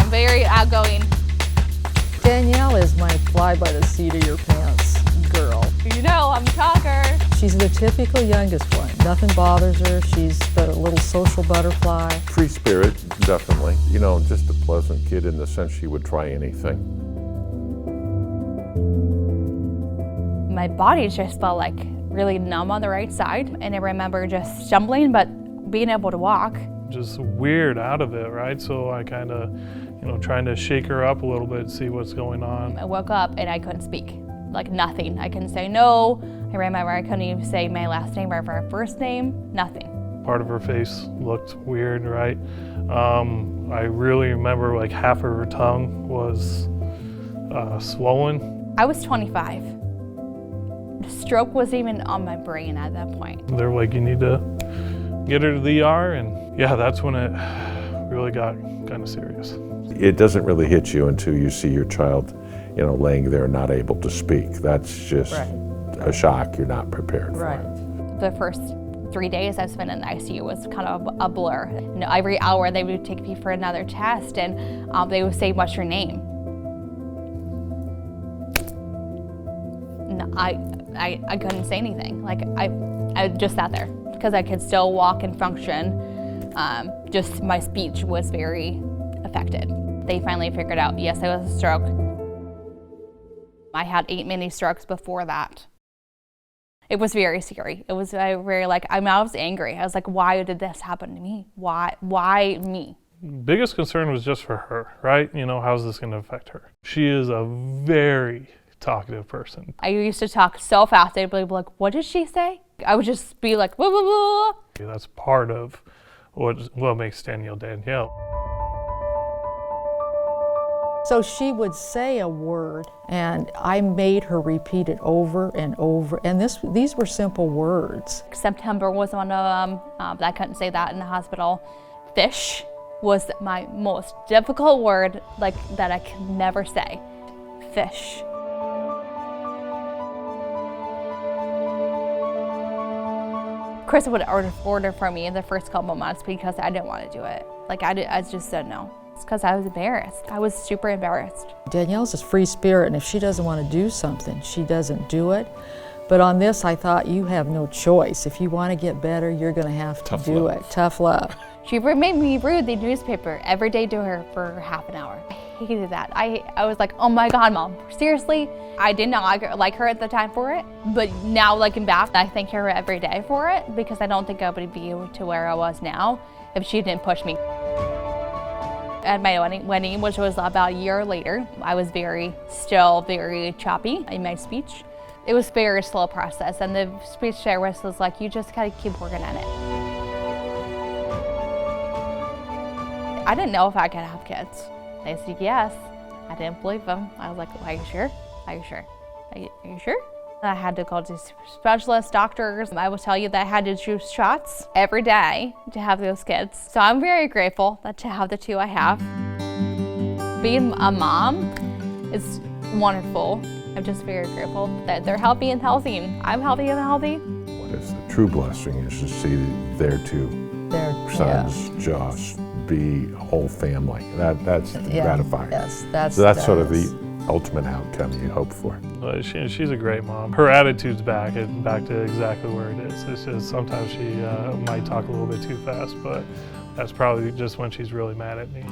very outgoing. Danielle is my fly by the seat of your pants girl. You know, I'm a talker. She's the typical youngest one. Nothing bothers her. She's the little social butterfly. Free spirit, definitely. You know, just a pleasant kid in the sense she would try anything. My body just felt like really numb on the right side. And I remember just stumbling, but being able to walk. Just weird out of it, right? So I kind of, trying to shake her up a little bit, see what's going on. I woke up and I couldn't speak, like nothing. I couldn't say no. I remember I couldn't even say my last name or her first name, nothing. Part of her face looked weird, right? I really remember like half of her tongue was swollen. I was 25. The stroke wasn't even on my brain at that point. They're like, you need to get her to the ER, and yeah, that's when it really got kind of serious. It doesn't really hit you until you see your child, laying there not able to speak. That's just a shock you're not prepared for. The first 3 days I spent in the ICU was kind of a blur. Every hour they would take me for another test, and they would say, "What's your name?" No, I couldn't say anything. Like I just sat there because I could still walk and function. Just my speech was very affected. They finally figured out, yes, it was a stroke. I had 8 mini strokes before that. It was very scary. It was very I was angry. I was like, why did this happen to me? Why me? Biggest concern was just for her, right? How's this going to affect her? She is a very talkative person. I used to talk so fast, they'd be like, what did she say? I would just be like, blah, blah, blah. That's part of what makes Danielle Danielle. So she would say a word, and I made her repeat it over and over, and these were simple words. September was one of them. I couldn't say that in the hospital. Fish was my most difficult word, that I could never say. Fish. Chris would order for me in the first couple months because I didn't want to do it. I just said no. It's because I was embarrassed. I was super embarrassed. Danielle's a free spirit, and if she doesn't want to do something, she doesn't do it. But on this, I thought, you have no choice. If you want to get better, you're going to have to do it. Tough love. She made me read the newspaper every day to her for half an hour. I hated that. I was like, oh my God, Mom, seriously? I did not like her at the time for it, but now looking back, I thank her every day for it because I don't think I would be to where I was now if she didn't push me. At my wedding, which was about a year later, I was still very choppy in my speech. It was a very slow process, and the speech therapist was like, you just gotta keep working on it. I didn't know if I could have kids. They said yes. I didn't believe them. I was like, are you sure? Are you sure? Are you sure? I had to go to specialists, doctors. I will tell you that I had to do shots every day to have those kids. So I'm very grateful to have the 2 I have. Being a mom is wonderful. I'm just very grateful that they're healthy and healthy, and I'm healthy and healthy. What is the true blessing is to see their 2 sons just be a whole family. That's gratifying. Yes, that's sort of the ultimate outcome you hope for. She's a great mom. Her attitude's back to exactly where it is. It's just sometimes she might talk a little bit too fast, but that's probably just when she's really mad at me.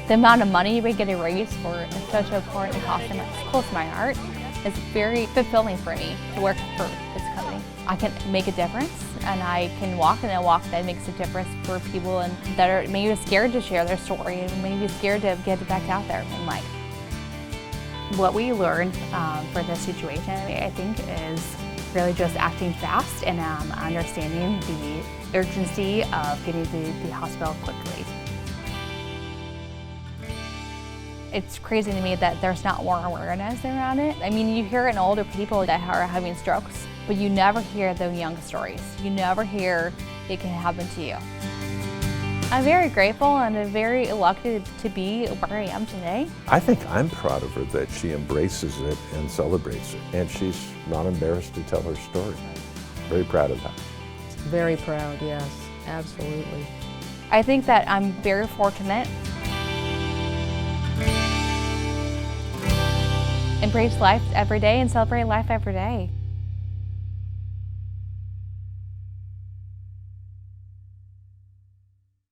The amount of money we get raised for such an important costume that's close to my heart is very fulfilling for me to work for this company. I can make a difference, and I can walk in a walk that makes a difference for people and that are maybe scared to share their story and maybe scared to get it back out there in life. What we learned for this situation, I think, is really just acting fast and understanding the urgency of getting to the hospital quickly. It's crazy to me that there's not more awareness around it. I mean, you hear it in older people that are having strokes, but you never hear the young stories. You never hear it can happen to you. I'm very grateful and very lucky to be where I am today. I think I'm proud of her that she embraces it and celebrates it, and she's not embarrassed to tell her story. Very proud of that. Very proud, yes, absolutely. I think that I'm very fortunate. Embrace life every day and celebrate life every day.